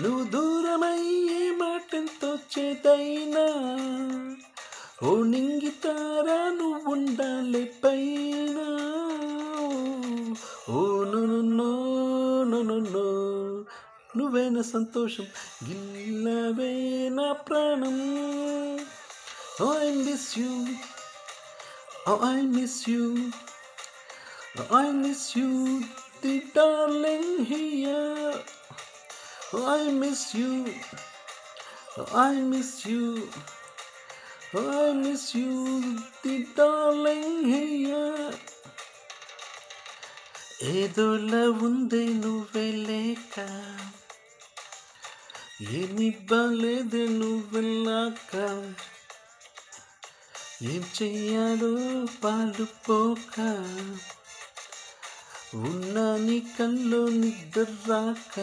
నువ్వు దూరమయ్యే మాటెంతో చేదైనా ఓ నింగితారా నువ్వుండాలి పైన ఓ no no no no no నువ్వేనా సంతోషం గిల్లవే నా ప్రాణం ఓ ఐ మిస్ యూ ఓ I miss you I miss you, the darling here. I miss you, I miss you, I miss you, the darling here. ఏదోలా ఉందే నువ్వే లేక ఏమి బాలేదే నువ్వెళ్ళాక ఏం చెయ్యాలో పాలు పోక ఉన్నా నీ కల్లో నిద్ర రాక